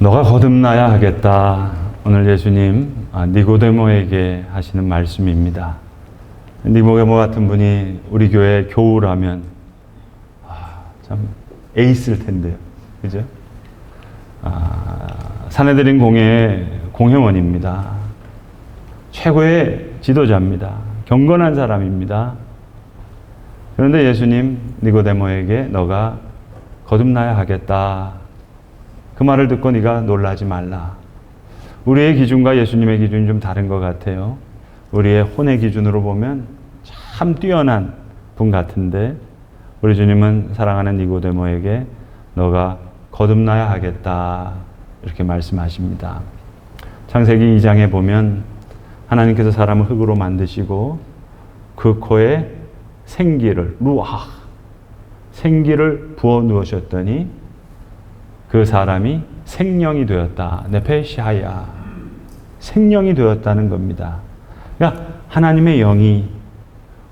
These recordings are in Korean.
너가 거듭나야 하겠다. 오늘 예수님 니고데모에게 하시는 말씀입니다. 니고데모 같은 분이 우리 교회 교우라면 참 에이스일 텐데요. 그죠? 사내들인 공회의 공회원입니다. 최고의 지도자입니다. 경건한 사람입니다. 그런데 예수님 니고데모에게 너가 거듭나야 하겠다. 그 말을 듣고 네가 놀라지 말라. 우리의 기준과 예수님의 기준이 좀 다른 것 같아요. 우리의 혼의 기준으로 보면 참 뛰어난 분 같은데 우리 주님은 사랑하는 니고데모에게 너가 거듭나야 하겠다. 이렇게 말씀하십니다. 창세기 2장에 보면 하나님께서 사람을 흙으로 만드시고 그 코에 생기를 루아 생기를 부어 누우셨더니 그 사람이 생명이 되었다. 네페시아야 생명이 되었다는 겁니다. 그러니까 하나님의 영이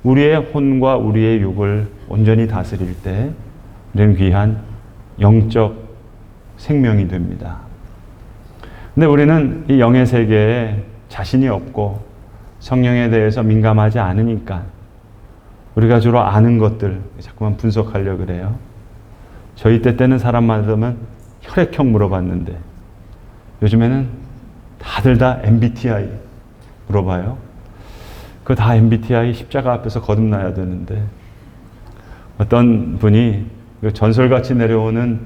우리의 혼과 우리의 육을 온전히 다스릴 때 우리는 귀한 영적 생명이 됩니다. 근데 우리는 이 영의 세계에 자신이 없고 성령에 대해서 민감하지 않으니까 우리가 주로 아는 것들 자꾸만 분석하려고 그래요. 저희 때는 사람 만나면 혈액형 물어봤는데 요즘에는 다들 다 MBTI 물어봐요. 그 다 MBTI 십자가 앞에서 거듭나야 되는데 어떤 분이 전설같이 내려오는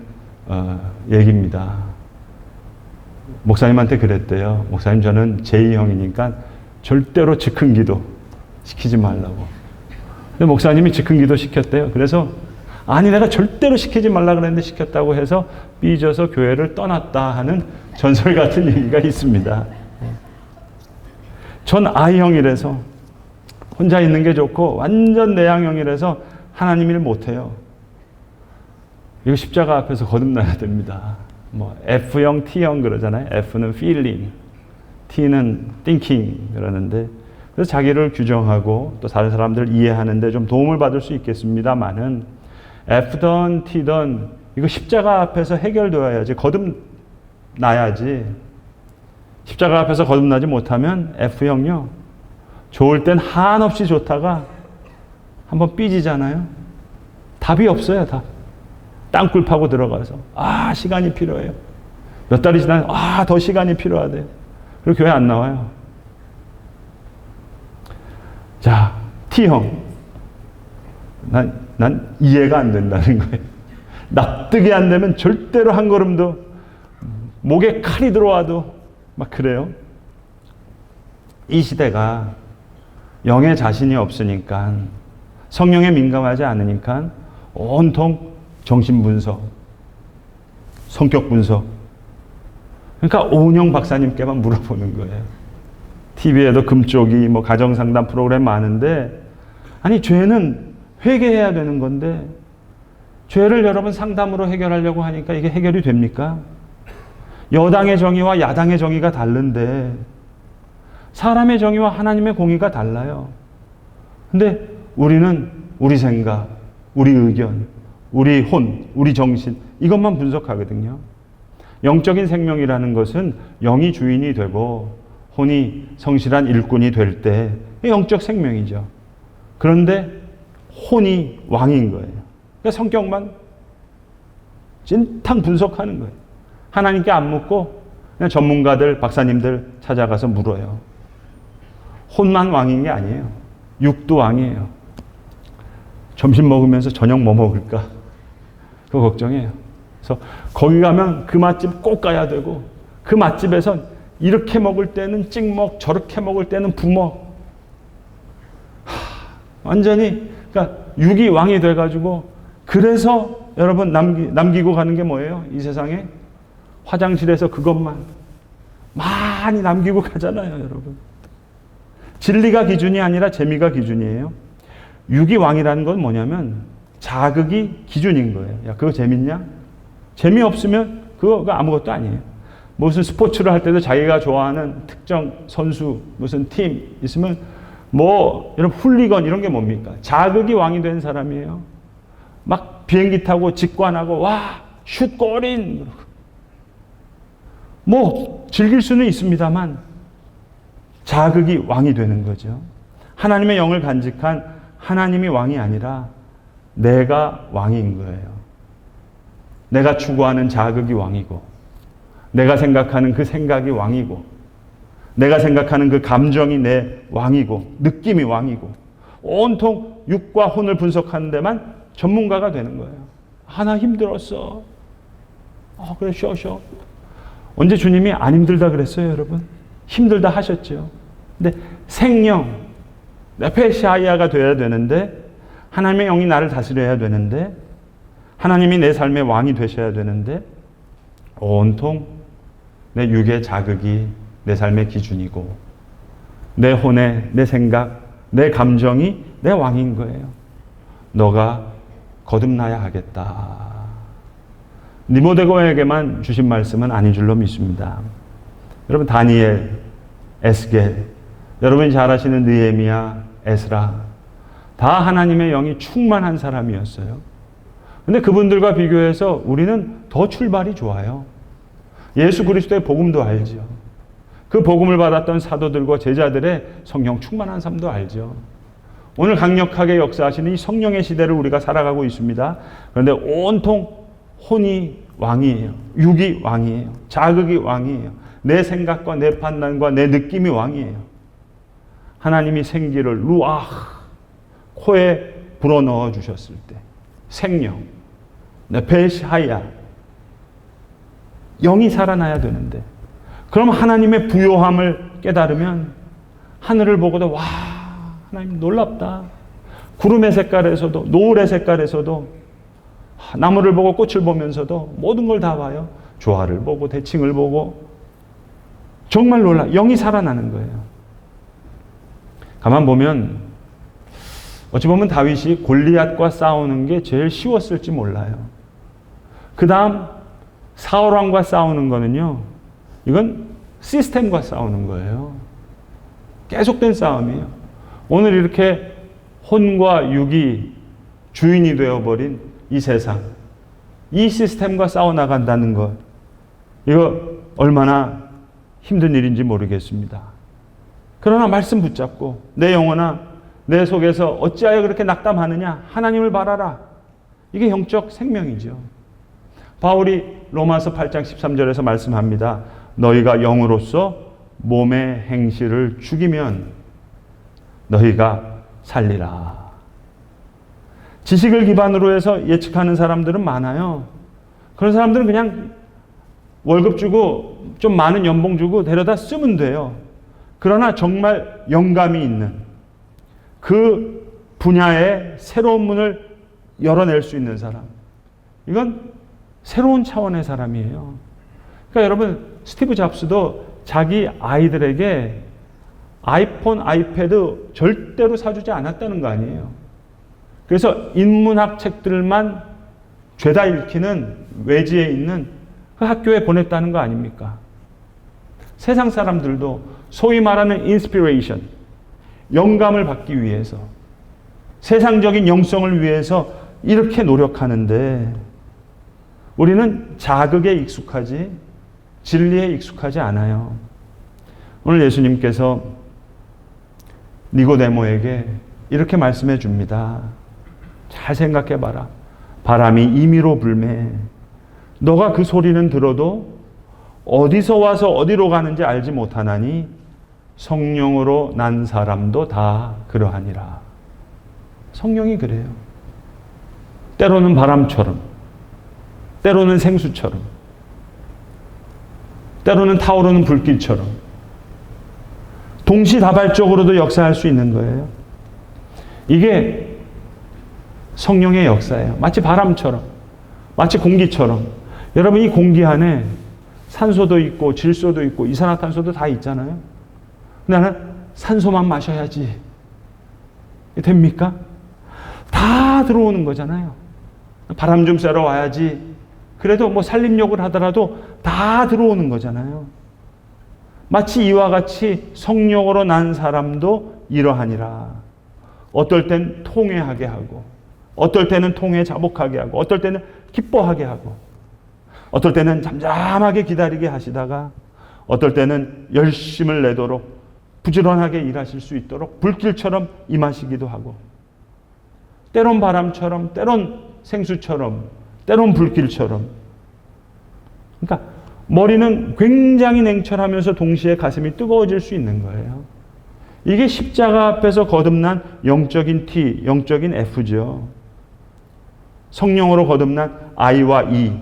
얘기입니다. 목사님한테 그랬대요. 목사님 저는 제2형이니까 절대로 즉흥기도 시키지 말라고. 근데 목사님이 즉흥기도 시켰대요. 그래서 아니 내가 절대로 시키지 말라 그랬는데 시켰다고 해서 삐져서 교회를 떠났다 하는 전설 같은 얘기가 있습니다. 전 I형이라서 혼자 있는 게 좋고 완전 내향형이라서 하나님 일 못해요. 이거 십자가 앞에서 거듭나야 됩니다. 뭐 F형, T형 그러잖아요. F는 feeling, T는 thinking 그러는데 그래서 자기를 규정하고 또 다른 사람들을 이해하는데 좀 도움을 받을 수 있겠습니다만은 F든 T든 이거 십자가 앞에서 해결되어야지 거듭나야지. 십자가 앞에서 거듭나지 못하면 F형요. 좋을 땐 한없이 좋다가 한번 삐지잖아요. 답이 없어요. 답. 땅굴 파고 들어가서 시간이 필요해요. 몇 달이 지나면 더 시간이 필요하대요. 그리고 교회 안 나와요. 자, T형. 난 이해가 안 된다는 거예요. 납득이 안 되면 절대로 한 걸음도 목에 칼이 들어와도 막 그래요. 이 시대가 영의 자신이 없으니까 성령에 민감하지 않으니까 온통 정신분석, 성격분석. 그러니까 오은영 박사님께만 물어보는 거예요. TV에도 금쪽이 가정상담 프로그램 많은데 아니 죄는 회개해야 되는 건데 죄를 여러분 상담으로 해결하려고 하니까 이게 해결이 됩니까? 여당의 정의와 야당의 정의가 다른데 사람의 정의와 하나님의 공의가 달라요. 근데 우리는 우리 생각, 우리 의견, 우리 혼, 우리 정신 이것만 분석하거든요. 영적인 생명이라는 것은 영이 주인이 되고 혼이 성실한 일꾼이 될 때 영적 생명이죠. 그런데 혼이 왕인 거예요. 그러니까 성격만 진탕 분석하는 거예요. 하나님께 안 묻고 그냥 전문가들, 박사님들 찾아가서 물어요. 혼만 왕인 게 아니에요. 육도 왕이에요. 점심 먹으면서 저녁 뭐 먹을까? 그거 걱정해요. 그래서 거기 가면 그 맛집 꼭 가야 되고 그 맛집에선 이렇게 먹을 때는 찍먹, 저렇게 먹을 때는 부먹. 완전히 그러니까 육이 왕이 돼가지고 그래서 여러분 남기고 가는 게 뭐예요? 이 세상에 화장실에서 그것만 많이 남기고 가잖아요, 여러분. 진리가 기준이 아니라 재미가 기준이에요. 육이 왕이라는 건 뭐냐면 자극이 기준인 거예요. 야, 그거 재밌냐? 재미없으면 그거 아무것도 아니에요. 무슨 스포츠를 할 때도 자기가 좋아하는 특정 선수, 무슨 팀 있으면 여러분 훌리건 이런 게 뭡니까? 자극이 왕이 된 사람이에요. 막 비행기 타고 직관하고 슛 골인. 뭐 즐길 수는 있습니다만 자극이 왕이 되는 거죠. 하나님의 영을 간직한 하나님이 왕이 아니라 내가 왕인 거예요. 내가 추구하는 자극이 왕이고, 내가 생각하는 그 생각이 왕이고, 내가 생각하는 그 감정이 내 왕이고, 느낌이 왕이고, 온통 육과 혼을 분석하는 데만 전문가가 되는 거예요. 나 힘들었어. 그래, 쉬어. 언제 주님이 안 힘들다 그랬어요, 여러분? 힘들다 하셨죠. 근데 생명, 네페시아이아가 돼야 되는데, 하나님의 영이 나를 다스려야 되는데, 하나님이 내 삶의 왕이 되셔야 되는데, 온통 내 육의 자극이 내 삶의 기준이고, 내 혼의, 내 생각, 내 감정이 내 왕인 거예요. 너가 거듭나야 하겠다. 니모데고에게만 주신 말씀은 아닌 줄로 믿습니다. 여러분, 다니엘, 에스겔, 여러분이 잘 아시는 느헤미야, 에스라, 다 하나님의 영이 충만한 사람이었어요. 근데 그분들과 비교해서 우리는 더 출발이 좋아요. 예수 그리스도의 복음도 알죠. 그 복음을 받았던 사도들과 제자들의 성령 충만한 삶도 알죠. 오늘 강력하게 역사하시는 이 성령의 시대를 우리가 살아가고 있습니다. 그런데 온통 혼이 왕이에요. 육이 왕이에요. 자극이 왕이에요. 내 생각과 내 판단과 내 느낌이 왕이에요. 하나님이 생기를 루아흐, 코에 불어넣어 주셨을 때 생명, 네페시아야, 영이 살아나야 되는데, 그럼 하나님의 부요함을 깨달으면 하늘을 보고도 와, 하나님 놀랍다. 구름의 색깔에서도, 노을의 색깔에서도, 나무를 보고 꽃을 보면서도 모든 걸 다 봐요. 조화를 보고 대칭을 보고 정말 놀라. 영이 살아나는 거예요. 가만 보면 어찌 보면 다윗이 골리앗과 싸우는 게 제일 쉬웠을지 몰라요. 그 다음 사울 왕과 싸우는 거는요, 이건 시스템과 싸우는 거예요. 계속된 싸움이에요. 오늘 이렇게 혼과 육이 주인이 되어버린 이 세상, 이 시스템과 싸워나간다는 것, 이거 얼마나 힘든 일인지 모르겠습니다. 그러나 말씀 붙잡고 내 영혼아, 내 속에서 어찌하여 그렇게 낙담하느냐? 하나님을 바라라. 이게 영적 생명이죠. 바울이 로마서 8장 13절에서 말씀합니다. 너희가 영으로서 몸의 행실을 죽이면 너희가 살리라. 지식을 기반으로 해서 예측하는 사람들은 많아요. 그런 사람들은 그냥 월급 주고 좀 많은 연봉 주고 데려다 쓰면 돼요. 그러나 정말 영감이 있는 그 분야에 새로운 문을 열어낼 수 있는 사람, 이건 새로운 차원의 사람이에요. 그러니까 여러분, 스티브 잡스도 자기 아이들에게 아이폰, 아이패드 절대로 사주지 않았다는 거 아니에요. 그래서 인문학 책들만 죄다 읽히는 외지에 있는 그 학교에 보냈다는 거 아닙니까? 세상 사람들도 소위 말하는 인스피레이션, 영감을 받기 위해서, 세상적인 영성을 위해서 이렇게 노력하는데 우리는 자극에 익숙하지 진리에 익숙하지 않아요. 오늘 예수님께서 니고데모에게 이렇게 말씀해 줍니다. 잘 생각해 봐라. 바람이 임의로 불매. 너가 그 소리는 들어도 어디서 와서 어디로 가는지 알지 못하나니 성령으로 난 사람도 다 그러하니라. 성령이 그래요. 때로는 바람처럼, 때로는 생수처럼, 때로는 타오르는 불길처럼 동시다발적으로도 역사할 수 있는 거예요. 이게 성령의 역사예요. 마치 바람처럼, 마치 공기처럼. 여러분, 이 공기 안에 산소도 있고 질소도 있고 이산화탄소도 다 있잖아요. 나는 산소만 마셔야지 됩니까? 다 들어오는 거잖아요. 바람 좀 쐬러 와야지. 그래도 뭐 산림욕을 하더라도 다 들어오는 거잖아요. 마치 이와 같이 성령으로 난 사람도 이러하니라. 어떨 땐 통회하게 하고, 어떨 때는 통회 자복하게 하고, 어떨 때는 기뻐하게 하고, 어떨 때는 잠잠하게 기다리게 하시다가 어떨 때는 열심을 내도록 부지런하게 일하실 수 있도록 불길처럼 임하시기도 하고 때론 바람처럼 때론 생수처럼 때론 불길처럼 그러니까 머리는 굉장히 냉철하면서 동시에 가슴이 뜨거워질 수 있는 거예요. 이게 십자가 앞에서 거듭난 영적인 T, 영적인 F죠. 성령으로 거듭난 I와 E,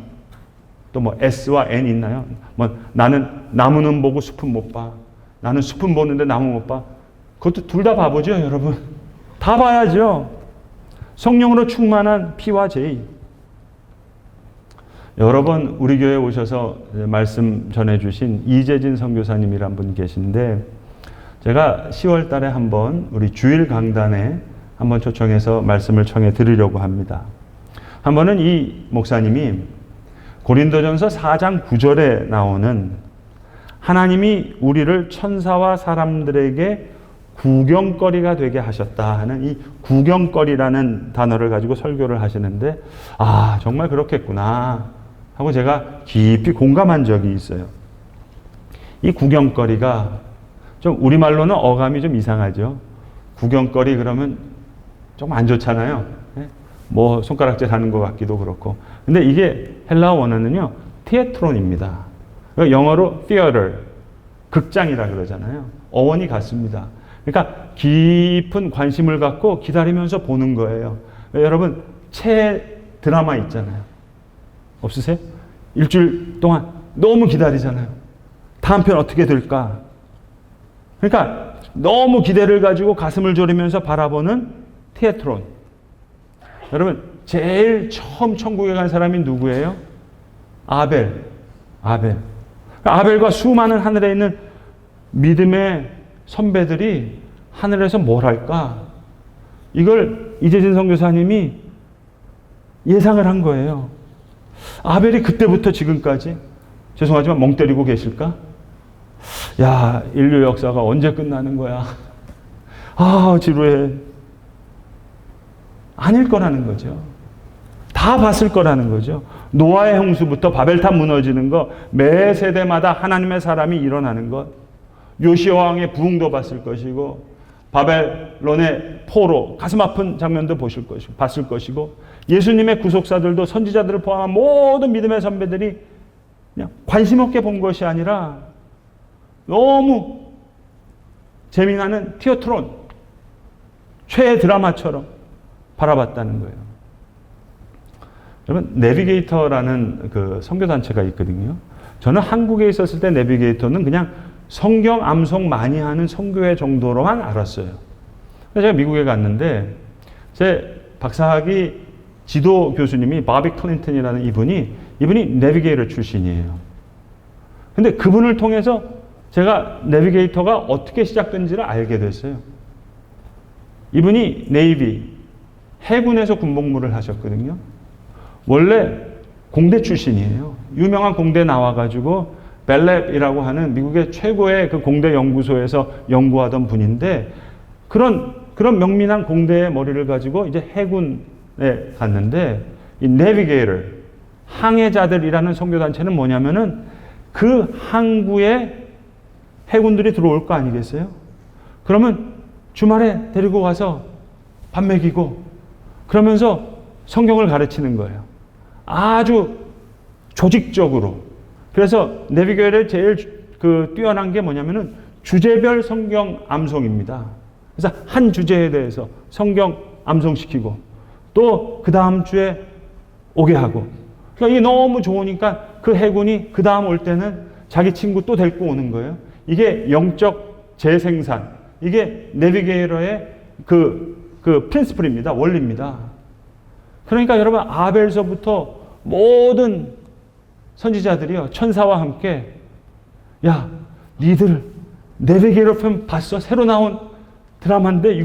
또 뭐 S와 N 있나요? 뭐 나는 나무는 보고 숲은 못 봐. 나는 숲은 보는데 나무 못 봐. 그것도 둘 다 바보죠, 여러분. 다 봐야죠. 성령으로 충만한 P와 J. 여러 번 우리 교회에 오셔서 말씀 전해주신 이재진 선교사님이란 분 계신데 제가 10월 달에 한번 우리 주일 강단에 한번 초청해서 말씀을 청해 드리려고 합니다. 한 번은 이 목사님이 고린도전서 4장 9절에 나오는 하나님이 우리를 천사와 사람들에게 구경거리가 되게 하셨다 하는 이 구경거리라는 단어를 가지고 설교를 하시는데 아 정말 그렇겠구나 하고 제가 깊이 공감한 적이 있어요. 이 구경거리가 좀 우리말로는 어감이 좀 이상하죠. 구경거리 그러면 좀 안 좋잖아요. 뭐 손가락질 하는 것 같기도 그렇고. 근데 이게 헬라어 원어는요. 티에트론입니다. 영어로 theater, 극장이라 그러잖아요. 어원이 같습니다. 그러니까 깊은 관심을 갖고 기다리면서 보는 거예요. 여러분 체 드라마 있잖아요. 없으세요? 일주일 동안 너무 기다리잖아요. 다음 편 어떻게 될까? 그러니까 너무 기대를 가지고 가슴을 졸이면서 바라보는 티에트론. 여러분 제일 처음 천국에 간 사람이 누구예요? 아벨. 아벨과 수많은 하늘에 있는 믿음의 선배들이 하늘에서 뭘 할까? 이걸 이재진 선교사님이 예상을 한 거예요. 아벨이 그때부터 지금까지 죄송하지만 멍 때리고 계실까? 야, 인류 역사가 언제 끝나는 거야? 아, 지루해. 아닐 거라는 거죠. 다 봤을 거라는 거죠. 노아의 홍수부터 바벨탑 무너지는 것, 매 세대마다 하나님의 사람이 일어나는 것, 요시아 왕의 부흥도 봤을 것이고, 바벨론의 포로 가슴 아픈 장면도 봤을 것이고, 예수님의 구속사들도 선지자들을 포함한 모든 믿음의 선배들이 그냥 관심 없게 본 것이 아니라 너무 재미나는 티어트론, 최애 드라마처럼 바라봤다는 거예요. 여러분, 내비게이터라는 그 선교단체가 있거든요. 저는 한국에 있었을 때 내비게이터는 그냥 성경 암송 많이 하는 선교회 정도로만 알았어요. 그래서 제가 미국에 갔는데 제 박사학위 지도 교수님이 바비 클린턴이라는 이분이 내비게이터 출신이에요. 근데 그분을 통해서 제가 내비게이터가 어떻게 시작된지를 알게 됐어요. 이분이 네이비, 해군에서 군복무를 하셨거든요. 원래 공대 출신이에요. 유명한 공대 나와가지고 벨랩이라고 하는 미국의 최고의 그 공대 연구소에서 연구하던 분인데 그런 명민한 공대의 머리를 가지고 이제 해군에 갔는데 이 내비게이터, 항해자들이라는 선교단체는 뭐냐면은 그 항구에 해군들이 들어올 거 아니겠어요? 그러면 주말에 데리고 가서 밥 먹이고 그러면서 성경을 가르치는 거예요. 아주 조직적으로. 그래서 내비게이터의 제일 뛰어난 게 뭐냐면은 주제별 성경 암송입니다. 그래서 한 주제에 대해서 성경 암송시키고 또 그 다음 주에 오게 하고. 그러니까 이게 너무 좋으니까 그 해군이 그 다음 올 때는 자기 친구 또 데리고 오는 거예요. 이게 영적 재생산. 이게 내비게이터의 그 프린시플입니다. 원리입니다. 그러니까 여러분 아벨서부터 모든 선지자들이요. 천사와 함께 야 니들 내비게이터 편 봤어? 새로 나온 드라마인데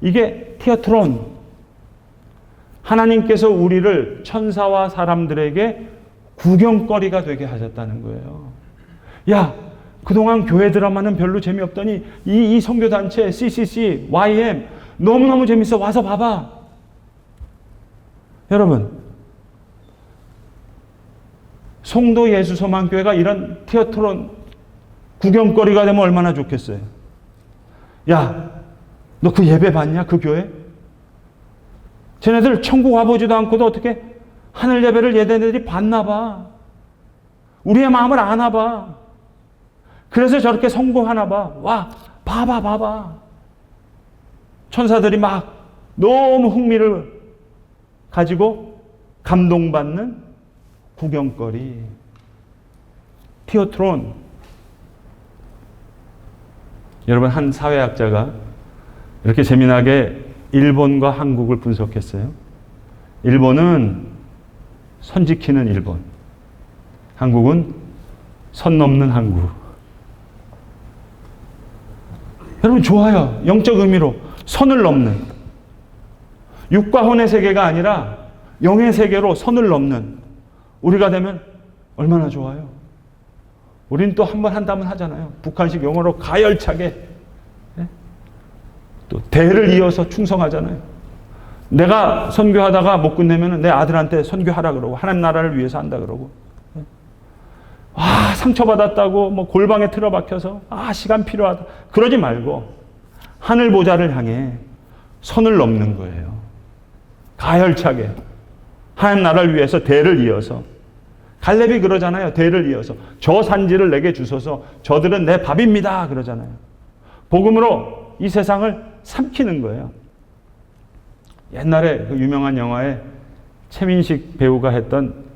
이게 티어트론. 하나님께서 우리를 천사와 사람들에게 구경거리가 되게 하셨다는 거예요. 야 그동안 교회 드라마는 별로 재미없더니 이 선교단체 CCC, YM 너무너무 재밌어. 와서 봐봐. 여러분 송도 예수소망교회가 이런 티어트론 구경거리가 되면 얼마나 좋겠어요. 야, 너 그 예배 봤냐? 그 교회? 쟤네들 천국 와보지도 않고도 어떻게 하늘 예배를 얘네들이 봤나 봐. 우리의 마음을 아나 봐. 그래서 저렇게 성공하나 봐. 와, 봐봐. 천사들이 막 너무 흥미를 가지고 감동받는 구경거리. 티어트론. 여러분, 한 사회학자가 이렇게 재미나게 일본과 한국을 분석했어요. 일본은 선 지키는 일본. 한국은 선 넘는 한국. 여러분, 좋아요. 영적 의미로 선을 넘는. 육과 혼의 세계가 아니라 영의 세계로 선을 넘는 우리가 되면 얼마나 좋아요. 우리는 또 한 번 한다면 하잖아요. 북한식 용어로 가열차게 또 대를 이어서 충성하잖아요. 내가 선교하다가 못 끝내면 내 아들한테 선교하라 그러고 하나님 나라를 위해서 한다 그러고, 상처받았다고 뭐 골방에 틀어박혀서 시간 필요하다 그러지 말고 하늘 보좌를 향해 선을 넘는 거예요. 가열차게 하나님 나라를 위해서 대를 이어서. 갈렙이 그러잖아요. 대를 이어서 저 산지를 내게 주소서, 저들은 내 밥입니다 그러잖아요. 복음으로 이 세상을 삼키는 거예요. 옛날에 그 유명한 영화에 최민식 배우가 했던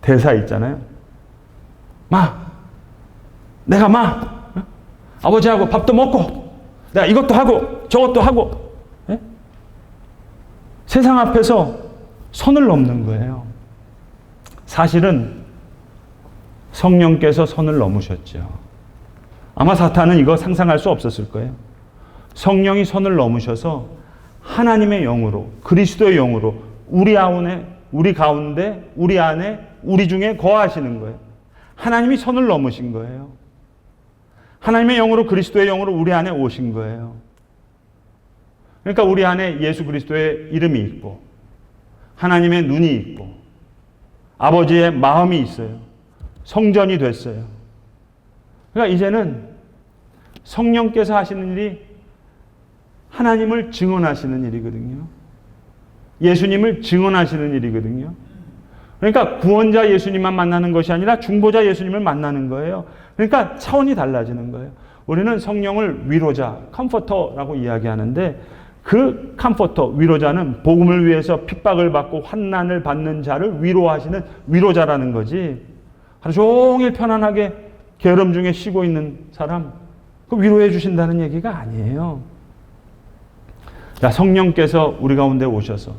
대사 있잖아요. 내가 아버지하고 밥도 먹고 내가 이것도 하고 저것도 하고, 세상 앞에서 선을 넘는 거예요. 사실은 성령께서 선을 넘으셨죠. 아마 사탄은 이거 상상할 수 없었을 거예요. 성령이 선을 넘으셔서 하나님의 영으로, 그리스도의 영으로 우리 가운데, 우리 안에, 우리 중에 거하시는 거예요. 하나님이 선을 넘으신 거예요. 하나님의 영으로, 그리스도의 영으로 우리 안에 오신 거예요. 그러니까 우리 안에 예수 그리스도의 이름이 있고, 하나님의 눈이 있고, 아버지의 마음이 있어요. 성전이 됐어요. 그러니까 이제는 성령께서 하시는 일이 하나님을 증언하시는 일이거든요. 예수님을 증언하시는 일이거든요. 그러니까 구원자 예수님만 만나는 것이 아니라 중보자 예수님을 만나는 거예요. 그러니까 차원이 달라지는 거예요. 우리는 성령을 위로자, 컴포터라고 이야기하는데, 그 컴포터, 위로자는 복음을 위해서 핍박을 받고 환난을 받는 자를 위로하시는 위로자라는 거지, 하루 종일 편안하게 게으름 중에 쉬고 있는 사람, 그 위로해 주신다는 얘기가 아니에요. 자, 성령께서 우리 가운데 오셔서,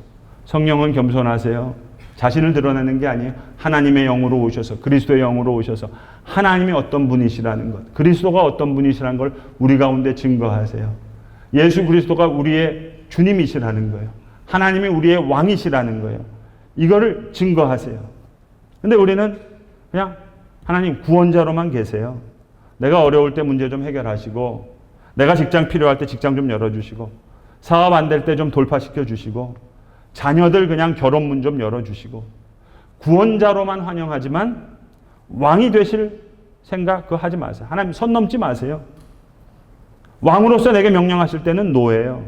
성령은 겸손하세요. 자신을 드러내는 게 아니에요. 하나님의 영으로 오셔서, 그리스도의 영으로 오셔서 하나님이 어떤 분이시라는 것, 그리스도가 어떤 분이시라는 걸 우리 가운데 증거하세요. 예수 그리스도가 우리의 주님이시라는 거예요. 하나님이 우리의 왕이시라는 거예요. 이거를 증거하세요. 근데 우리는 그냥 하나님 구원자로만 계세요. 내가 어려울 때 문제 좀 해결하시고, 내가 직장 필요할 때 직장 좀 열어주시고, 사업 안 될 때 좀 돌파시켜 주시고, 자녀들 그냥 결혼문 좀 열어주시고, 구원자로만 환영하지만 왕이 되실 생각 그거 하지 마세요. 하나님 선 넘지 마세요. 왕으로서 내게 명령하실 때는 노예요.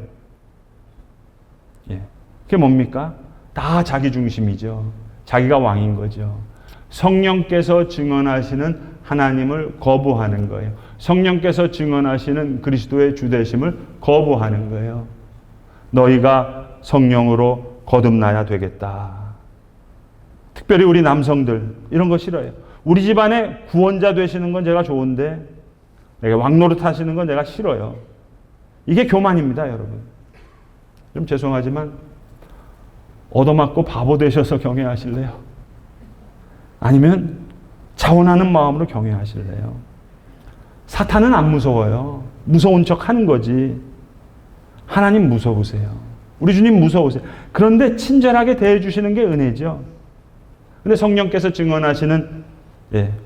그게 뭡니까? 다 자기 중심이죠. 자기가 왕인 거죠. 성령께서 증언하시는 하나님을 거부하는 거예요. 성령께서 증언하시는 그리스도의 주되심을 거부하는 거예요. 너희가 성령으로 거듭나야 되겠다. 특별히 우리 남성들 이런 거 싫어요. 우리 집안에 구원자 되시는 건 제가 좋은데 내가 왕노릇 하시는 건 내가 싫어요. 이게 교만입니다, 여러분. 좀 죄송하지만 얻어맞고 바보 되셔서 경외하실래요? 아니면 자원하는 마음으로 경외하실래요? 사탄은 안 무서워요. 무서운 척 하는 거지. 하나님 무서우세요. 우리 주님 무서우세요. 그런데 친절하게 대해주시는 게 은혜죠. 근데 성령께서 증언하시는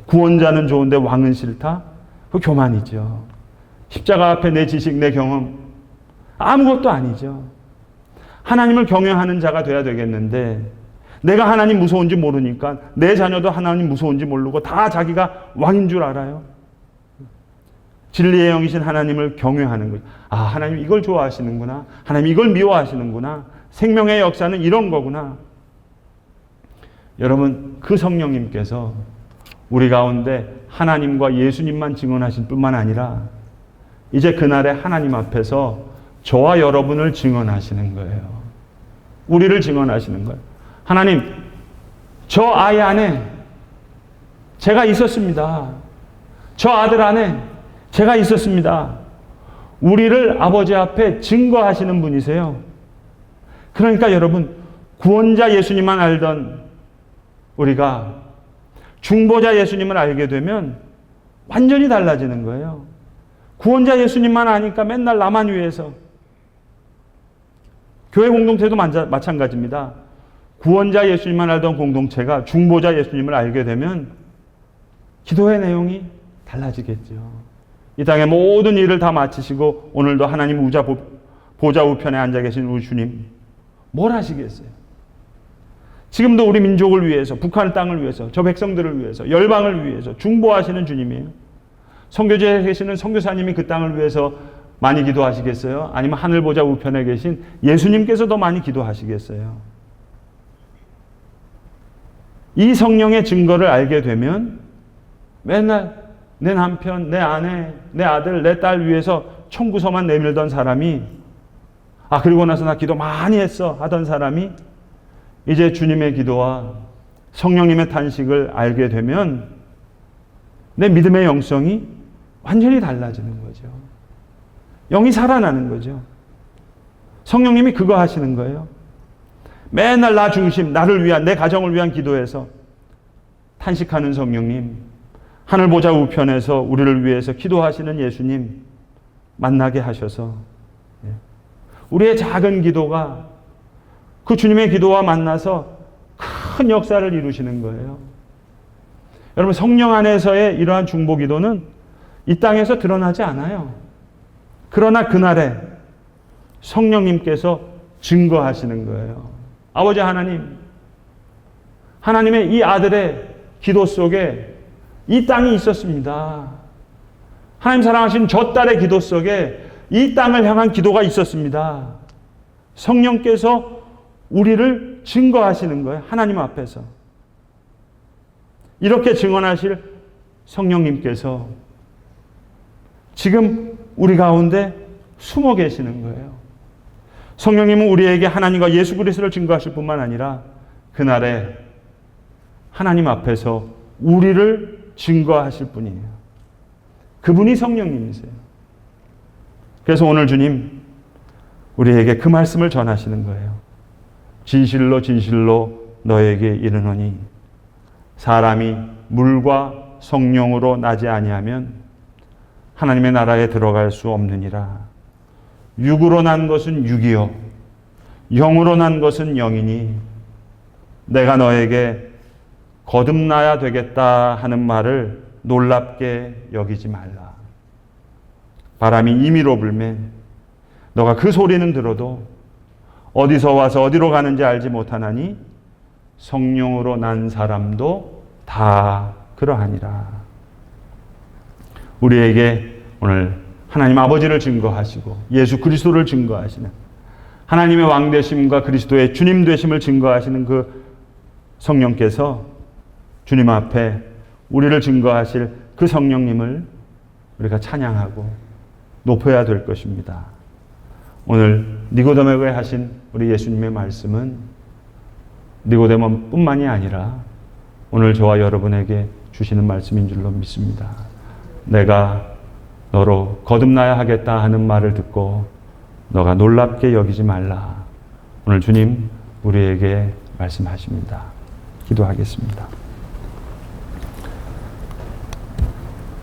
구원자는 좋은데 왕은 싫다? 그 교만이죠. 십자가 앞에 내 지식, 내 경험 아무것도 아니죠. 하나님을 경외하는 자가 돼야 되겠는데 내가 하나님 무서운지 모르니까 내 자녀도 하나님 무서운지 모르고 다 자기가 왕인 줄 알아요. 진리의 영이신 하나님을 경외하는 거예요. 아, 하나님 이걸 좋아하시는구나. 하나님 이걸 미워하시는구나. 생명의 역사는 이런 거구나. 여러분, 그 성령님께서 우리 가운데 하나님과 예수님만 증언하실 뿐만 아니라 이제 그날에 하나님 앞에서 저와 여러분을 증언하시는 거예요. 우리를 증언하시는 거예요. 하나님, 저 아이 안에 제가 있었습니다. 저 아들 안에 제가 있었습니다. 우리를 아버지 앞에 증거하시는 분이세요. 그러니까 여러분, 구원자 예수님만 알던 우리가 중보자 예수님을 알게 되면 완전히 달라지는 거예요. 구원자 예수님만 아니까 맨날 나만 위해서. 교회 공동체도 마찬가지입니다. 구원자 예수님만 알던 공동체가 중보자 예수님을 알게 되면 기도의 내용이 달라지겠죠. 이 땅의 모든 일을 다 마치시고 오늘도 하나님 보좌 우편에 앉아 계신 우리 주님, 뭘 하시겠어요? 지금도 우리 민족을 위해서, 북한 땅을 위해서, 저 백성들을 위해서, 열방을 위해서 중보하시는 주님이에요. 선교지에 계시는 선교사님이 그 땅을 위해서 많이 기도하시겠어요? 아니면 하늘 보좌 우편에 계신 예수님께서 더 많이 기도하시겠어요? 이 성령의 증거를 알게 되면 맨날 내 남편, 내 아내, 내 아들, 내 딸 위해서 청구서만 내밀던 사람이, 아, 그리고 나서 나 기도 많이 했어 하던 사람이 이제 주님의 기도와 성령님의 탄식을 알게 되면 내 믿음의 영성이 완전히 달라지는 거죠. 영이 살아나는 거죠. 성령님이 그거 하시는 거예요. 맨날 나 중심, 나를 위한, 내 가정을 위한 기도에서 탄식하는 성령님, 하늘 보좌 우편에서 우리를 위해서 기도하시는 예수님 만나게 하셔서 우리의 작은 기도가 그 주님의 기도와 만나서 큰 역사를 이루시는 거예요. 여러분, 성령 안에서의 이러한 중보 기도는 이 땅에서 드러나지 않아요. 그러나 그날에 성령님께서 증거하시는 거예요. 아버지 하나님, 하나님의 이 아들의 기도 속에 이 땅이 있었습니다. 하나님 사랑하신 저 딸의 기도 속에 이 땅을 향한 기도가 있었습니다. 성령께서 우리를 증거하시는 거예요. 하나님 앞에서. 이렇게 증언하실 성령님께서 지금 우리 가운데 숨어 계시는 거예요. 성령님은 우리에게 하나님과 예수 그리스도를 증거하실 뿐만 아니라 그날에 하나님 앞에서 우리를 증거하실 분이에요. 그분이 성령님이세요. 그래서 오늘 주님 우리에게 그 말씀을 전하시는 거예요. 진실로 진실로 너에게 이르노니 사람이 물과 성령으로 나지 아니하면 하나님의 나라에 들어갈 수 없느니라. 육으로 난 것은 육이요 영으로 난 것은 영이니 내가 너에게 거듭나야 되겠다 하는 말을 놀랍게 여기지 말라. 바람이 임의로 불매 너가 그 소리는 들어도 어디서 와서 어디로 가는지 알지 못하나니 성령으로 난 사람도 다 그러하니라. 우리에게 오늘 하나님 아버지를 증거하시고 예수 그리스도를 증거하시는 하나님의 왕 되심과 그리스도의 주님 되심을 증거하시는 그 성령께서 주님 앞에 우리를 증거하실 그 성령님을 우리가 찬양하고 높여야 될 것입니다. 오늘 니고데모에게 하신 우리 예수님의 말씀은 니고데모뿐만이 아니라 오늘 저와 여러분에게 주시는 말씀인 줄로 믿습니다. 내가 너로 거듭나야 하겠다 하는 말을 듣고 너가 놀랍게 여기지 말라. 오늘 주님 우리에게 말씀하십니다. 기도하겠습니다.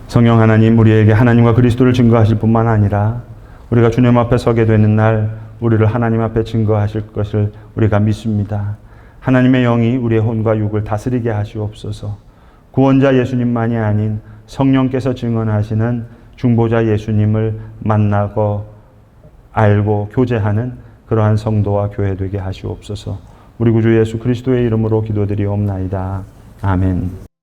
성령 하나님, 우리에게 하나님과 그리스도를 증거하실 뿐만 아니라 우리가 주님 앞에 서게 되는 날 우리를 하나님 앞에 증거하실 것을 우리가 믿습니다. 하나님의 영이 우리의 혼과 육을 다스리게 하시옵소서. 구원자 예수님만이 아닌 성령께서 증언하시는 중보자 예수님을 만나고 알고 교제하는 그러한 성도와 교회 되게 하시옵소서. 우리 구주 예수 그리스도의 이름으로 기도드리옵나이다. 아멘.